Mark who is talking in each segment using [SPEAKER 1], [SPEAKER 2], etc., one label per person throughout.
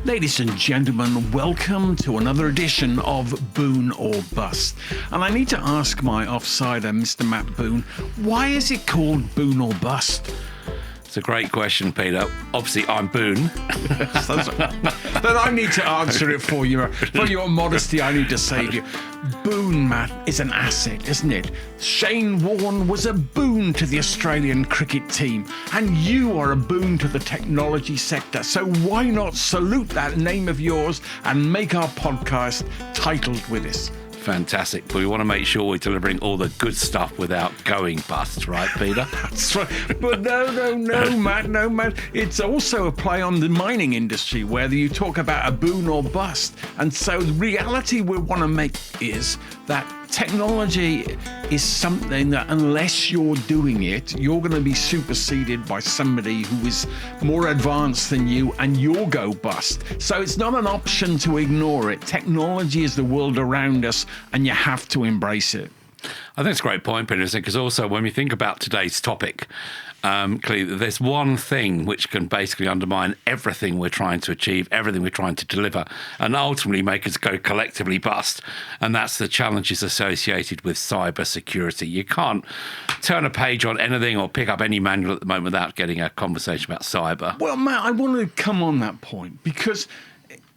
[SPEAKER 1] Ladies and gentlemen, welcome to another edition of Boon or Bust. And I need to ask my offsider, Mr. Matt Boon, why is it called Boon or Bust?
[SPEAKER 2] It's a great question, Peter. Obviously, I'm Boon.
[SPEAKER 1] Then I need to answer it for you. For your modesty, I need to save you. Boon, Matt, is an asset, isn't it? Shane Warne was a boon to the Australian cricket team, and you are a boon to the technology sector. So why not salute that name of yours and make our podcast titled with this?
[SPEAKER 2] Fantastic. But we want to make sure we're delivering all the good stuff without going bust, right, Peter?
[SPEAKER 1] That's right. But no, Matt. It's also a play on the mining industry, whether you talk about a boon or bust. And so the reality we want to make is that technology is something that unless you're doing it, you're going to be superseded by somebody who is more advanced than you and you'll go bust. So it's not an option to ignore it. Technology is the world around us and you have to embrace it.
[SPEAKER 2] I think it's a great point, Peter, because also when we think about today's topic, clearly there's one thing which can basically undermine everything we're trying to achieve, everything we're trying to deliver, and ultimately make us go collectively bust. And that's the challenges associated with cybersecurity. You can't turn a page on anything or pick up any manual at the moment without getting a conversation about cyber.
[SPEAKER 1] Well, Matt, I want to come on that point because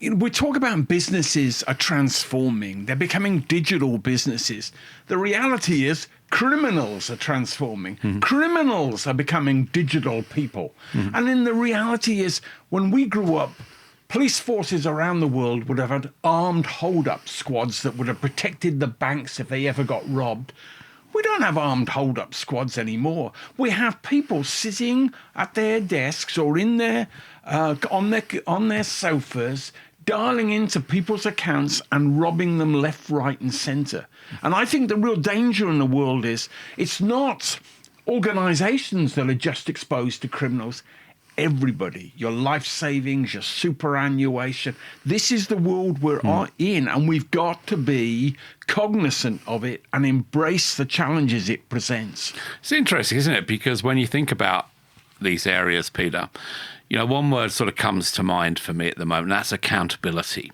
[SPEAKER 1] we talk about businesses are transforming. They're becoming digital businesses. The reality is criminals are transforming. Mm-hmm. Criminals are becoming digital people. Mm-hmm. And then the reality is when we grew up, police forces around the world would have had armed hold-up squads that would have protected the banks if they ever got robbed. We don't have armed hold-up squads anymore. We have people sitting at their desks or in their on their sofas, dialing into people's accounts and robbing them left, right, and centre. And I think the real danger in the world is it's not organisations that are just exposed to criminals. Everybody, your life savings, your superannuation. This is the world we're in, and we've got to be cognizant of it and embrace the challenges it presents.
[SPEAKER 2] It's interesting, isn't it? Because when you think about these areas, Peter, you know, one word sort of comes to mind for me at the moment, that's accountability.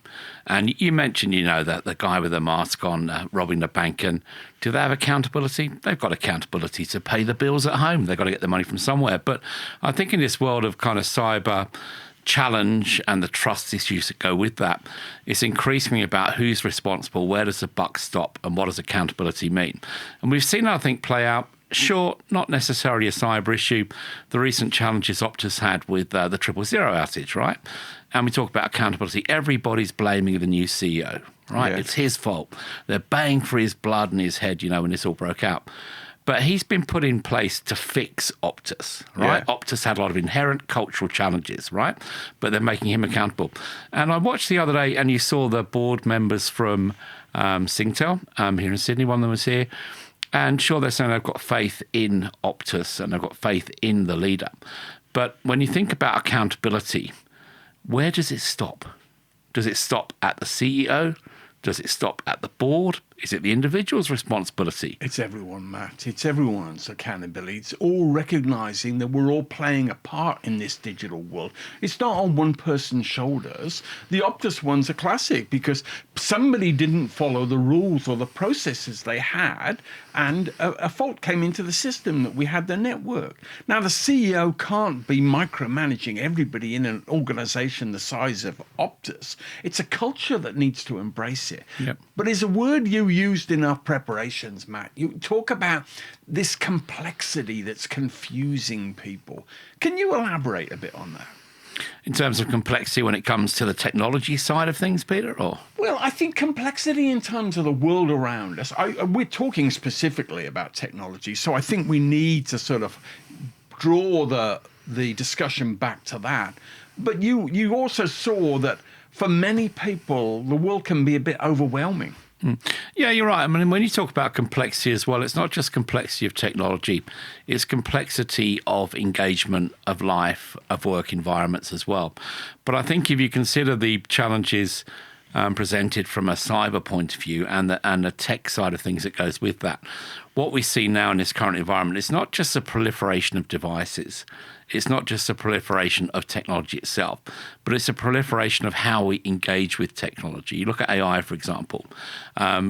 [SPEAKER 2] And you mentioned, you know, that the guy with the mask on robbing the bank, and do they have accountability? They've got accountability to pay the bills at home. They've got to get the money from somewhere. But I think in this world of kind of cyber challenge and the trust issues that go with that, it's increasingly about who's responsible, where does the buck stop, and what does accountability mean? And we've seen, I think, play out. Sure, not necessarily a cyber issue. The recent challenges Optus had with the 000 outage, right? And we talk about accountability. Everybody's blaming the new CEO, right? Yeah. It's his fault. They're baying for his blood and his head, you know, when this all broke out. But he's been put in place to fix Optus, right? Yeah. Optus had a lot of inherent cultural challenges, right? But they're making him accountable. And I watched the other day, and you saw the board members from Singtel here in Sydney. One of them was here. And sure, they're saying they've got faith in Optus and they've got faith in the leader. But when you think about accountability, where does it stop? Does it stop at the CEO? Does it stop at the board? Is it the individual's responsibility?
[SPEAKER 1] It's everyone, Matt. It's everyone's accountability. It's all recognising that we're all playing a part in this digital world. It's not on one person's shoulders. The Optus one's a classic because somebody didn't follow the rules or the processes they had, and a fault came into the system that we had the network. Now, the CEO can't be micromanaging everybody in an organisation the size of Optus. It's a culture that needs to embrace it.
[SPEAKER 2] Yep.
[SPEAKER 1] But it's a word you used in our preparations, Matt. You talk about this complexity that's confusing people. Can you elaborate a bit on that?
[SPEAKER 2] In terms of complexity when it comes to the technology side of things, Peter, or?
[SPEAKER 1] Well, I think complexity in terms of the world around us. We're talking specifically about technology, so I think we need to sort of draw the discussion back to that. But you also saw that for many people, the world can be a bit overwhelming.
[SPEAKER 2] Yeah, you're right. I mean, when you talk about complexity as well, it's not just complexity of technology, it's complexity of engagement, of life, of work environments as well. But I think if you consider the challenges presented from a cyber point of view and the tech side of things that goes with that, what we see now in this current environment is not just a proliferation of devices. It's not just a proliferation of technology itself, but it's a proliferation of how we engage with technology. You look at AI, for example.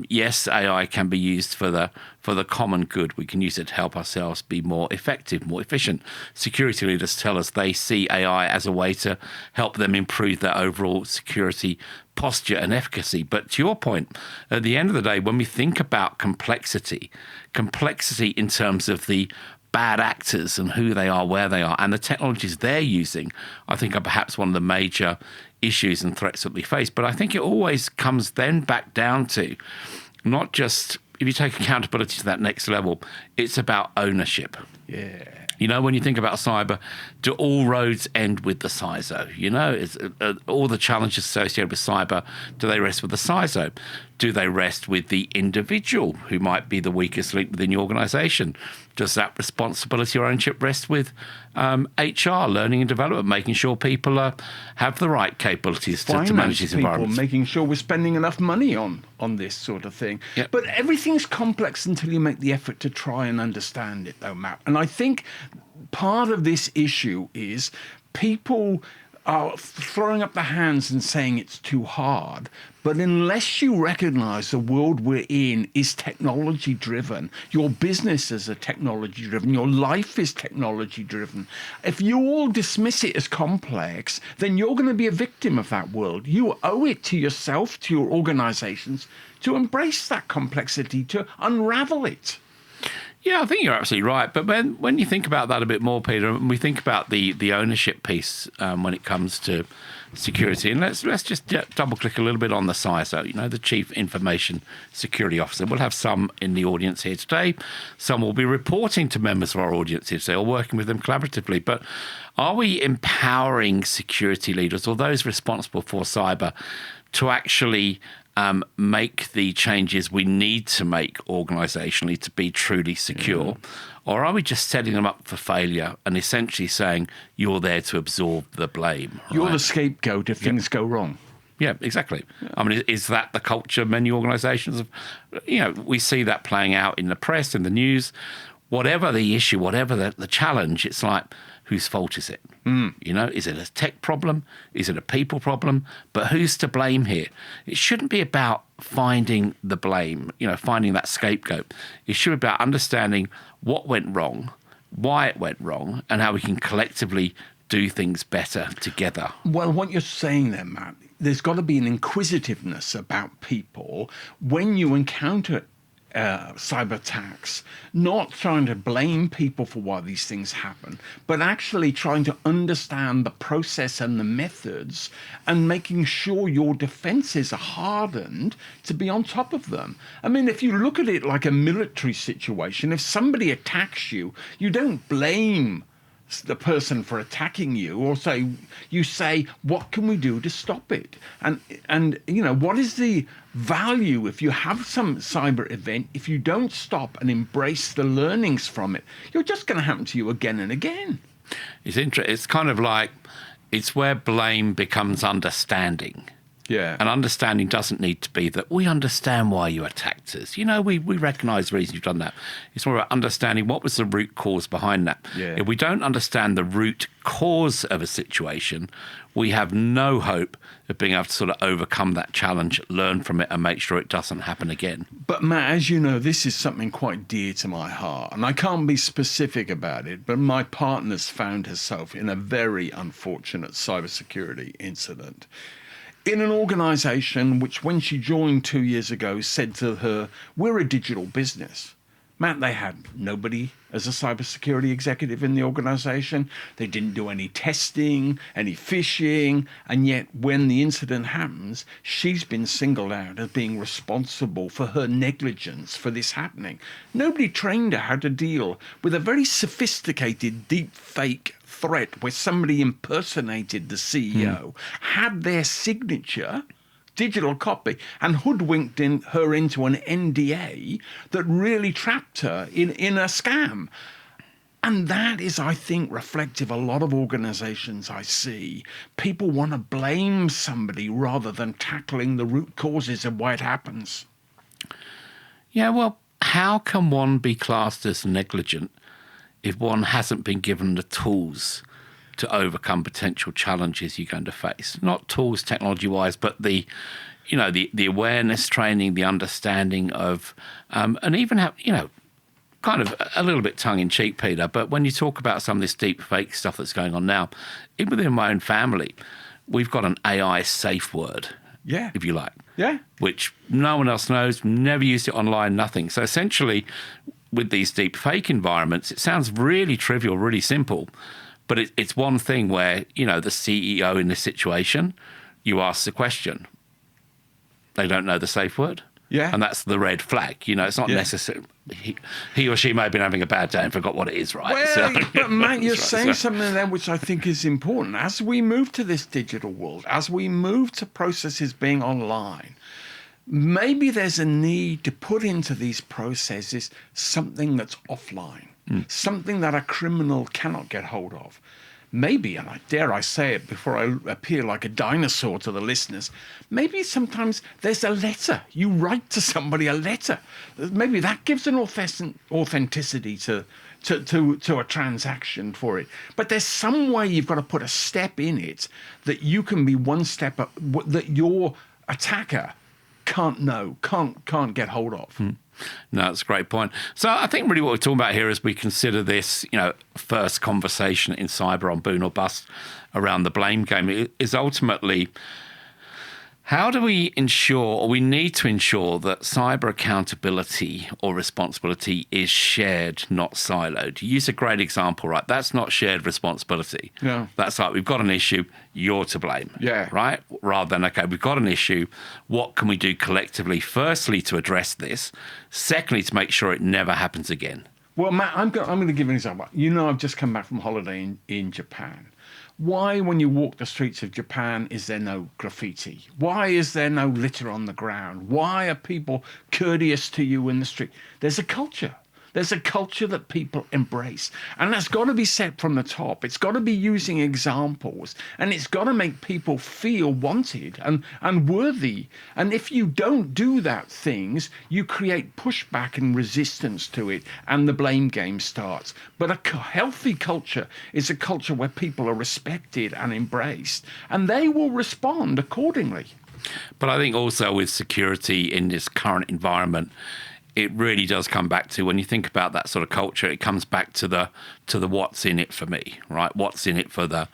[SPEAKER 2] Yes, AI can be used for the common good. We can use it to help ourselves be more effective, more efficient. Security leaders tell us they see AI as a way to help them improve their overall security posture and efficacy. But to your point, at the end of the day, when we think about complexity in terms of the bad actors and who they are, where they are, and the technologies they're using, I think are perhaps one of the major issues and threats that we face. But I think it always comes then back down to not just, if you take accountability to that next level, it's about ownership.
[SPEAKER 1] Yeah.
[SPEAKER 2] You know, when you think about cyber, do all roads end with the CISO? You know, all the challenges associated with cyber, do they rest with the CISO? Do they rest with the individual who might be the weakest link within your organization? Does that responsibility or ownership rest with HR, learning and development, making sure people have the right capabilities to manage these environments?
[SPEAKER 1] Making sure we're spending enough money on this sort of thing.
[SPEAKER 2] Yep.
[SPEAKER 1] But everything's complex until you make the effort to try and understand it, though, Matt. And I think part of this issue is people are throwing up their hands and saying it's too hard. But unless you recognize the world we're in is technology driven, your businesses are technology driven, your life is technology driven. If you all dismiss it as complex, then you're going to be a victim of that world. You owe it to yourself, to your organizations, to embrace that complexity, to unravel it.
[SPEAKER 2] Yeah, I think you're absolutely right. But when you think about that a bit more, Peter, and we think about the ownership piece when it comes to security, and let's just double click a little bit on the CISO, you know, the Chief Information Security Officer. We'll have some in the audience here today. Some will be reporting to members of our audience here today or working with them collaboratively. But are we empowering security leaders or those responsible for cyber to actually make the changes we need to make organizationally to be truly secure? Yeah. Or are we just setting them up for failure and essentially saying you're there to absorb the blame? Right?
[SPEAKER 1] You're the scapegoat if things go wrong.
[SPEAKER 2] Yeah, exactly. Yeah. I mean, is that the culture of many organizations? You know, we see that playing out in the press, in the news. Whatever the issue, whatever the challenge, it's like, whose fault is it? You know, is it a tech problem? Is it a people problem? But who's to blame here? It shouldn't be about finding the blame, you know, finding that scapegoat. It should be about understanding what went wrong, why it went wrong, and how we can collectively do things better together.
[SPEAKER 1] Well, what you're saying there, Matt, there's got to be an inquisitiveness about people when you encounter cyber attacks, not trying to blame people for why these things happen, but actually trying to understand the process and the methods and making sure your defenses are hardened to be on top of them. I mean, if you look at it like a military situation, if somebody attacks you, you don't blame the person for attacking you, or you say, what can we do to stop it? And you know, what is the value if you have some cyber event, if you don't stop and embrace the learnings from it, you're just going to happen to you again and again.
[SPEAKER 2] It's kind of like, it's where blame becomes understanding.
[SPEAKER 1] Yeah.
[SPEAKER 2] And understanding doesn't need to be that we understand why you attacked us. You know, we recognise the reason you've done that. It's more about understanding what was the root cause behind that.
[SPEAKER 1] Yeah.
[SPEAKER 2] If we don't understand the root cause of a situation, we have no hope of being able to sort of overcome that challenge, learn from it, and make sure it doesn't happen again.
[SPEAKER 1] But Matt, as you know, this is something quite dear to my heart, and I can't be specific about it, but my partner's found herself in a very unfortunate cybersecurity incident in an organization which, when she joined 2 years ago, said to her, we're a digital business. Matt, they had nobody as a cybersecurity executive in the organization. They didn't do any testing, any phishing. And yet when the incident happens, she's been singled out as being responsible for her negligence for this happening. Nobody trained her how to deal with a very sophisticated deepfake threat where somebody impersonated the CEO, had their signature, digital copy, and hoodwinked her into an NDA that really trapped her in a scam. And that is, I think, reflective of a lot of organizations I see. People want to blame somebody rather than tackling the root causes of why it happens.
[SPEAKER 2] Yeah, well, how can one be classed as negligent if one hasn't been given the tools to overcome potential challenges you're going to face? Not tools technology-wise, but the awareness training, the understanding of, and even have, kind of a little bit tongue-in-cheek, Peter, but when you talk about some of this deepfake stuff that's going on now, even within my own family, we've got an AI safe word, if you like, which no one else knows, never used it online, nothing. So essentially, with these deepfake environments, it sounds really trivial, really simple, but it's one thing where, the CEO in this situation, you ask the question, they don't know the safe word.
[SPEAKER 1] Yeah.
[SPEAKER 2] And that's the red flag. It's not necessary. He or she may have been having a bad day and forgot what it is, right?
[SPEAKER 1] Well, but Matt, you're saying something there which I think is important. As we move to this digital world, as we move to processes being online, maybe there's a need to put into these processes something that's offline, something that a criminal cannot get hold of. Maybe, and dare I say it before I appear like a dinosaur to the listeners, maybe sometimes there's a letter. You write to somebody a letter. Maybe that gives an authenticity to a transaction for it. But there's some way you've got to put a step in it that you can be one step up, that your attacker can't get hold of.
[SPEAKER 2] No, that's a great point. So I think really what we're talking about here as we consider this, first conversation in cyber on Boon or Bust around the blame game is ultimately, how do we ensure, or we need to ensure, that cyber accountability or responsibility is shared, not siloed? You use a great example, right? That's not shared responsibility.
[SPEAKER 1] Yeah.
[SPEAKER 2] That's like, we've got an issue, you're to blame.
[SPEAKER 1] Yeah.
[SPEAKER 2] Right? Rather than, okay, we've got an issue, what can we do collectively, firstly, to address this, secondly, to make sure it never happens again?
[SPEAKER 1] Well, Matt, I'm going to give an example. I've just come back from holiday in Japan. Why, when you walk the streets of Japan, is there no graffiti? Why is there no litter on the ground? Why are people courteous to you in the street? There's a culture. There's a culture that people embrace. And that's got to be set from the top. It's got to be using examples. And it's got to make people feel wanted and worthy. And if you don't do that things, you create pushback and resistance to it. And the blame game starts. But a healthy culture is a culture where people are respected and embraced. And they will respond accordingly.
[SPEAKER 2] But I think also with security in this current environment, it really does come back to, when you think about that sort of culture, it comes back to the what's in it for me, right? What's in it for the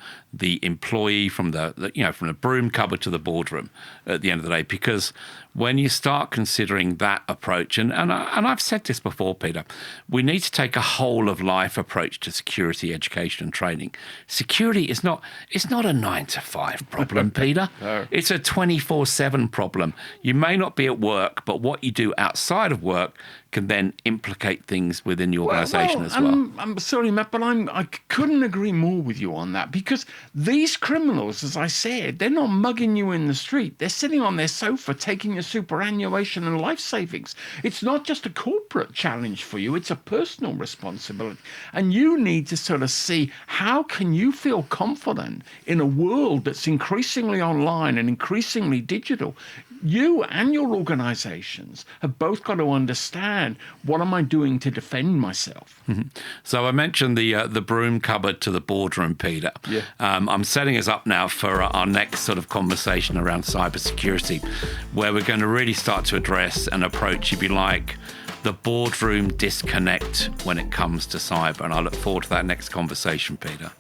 [SPEAKER 2] employee, from from the broom cupboard to the boardroom at the end of the day. Because when you start considering that approach, and I've said this before, Peter, we need to take a whole of life approach to security education and training. Security is not a 9-to-5 problem, Peter.
[SPEAKER 1] No.
[SPEAKER 2] It's a 24/7 problem. You may not be at work, but what you do outside of work can then implicate things within the organisation as well.
[SPEAKER 1] I'm sorry, Matt, but I couldn't agree more with you on that, because these criminals, as I said, they're not mugging you in the street. They're sitting on their sofa taking your superannuation and life savings. It's not just a corporate challenge for you, it's a personal responsibility. And you need to sort of see, how can you feel confident in a world that's increasingly online and increasingly digital? You and your organizations have both got to understand, what am I doing to defend myself?
[SPEAKER 2] Mm-hmm. So I mentioned the broom cupboard to the boardroom, Peter.
[SPEAKER 1] Yeah.
[SPEAKER 2] I'm setting us up now for our next sort of conversation around cybersecurity, where we're going to really start to address and approach, if you like, the boardroom disconnect when it comes to cyber. And I look forward to that next conversation, Peter.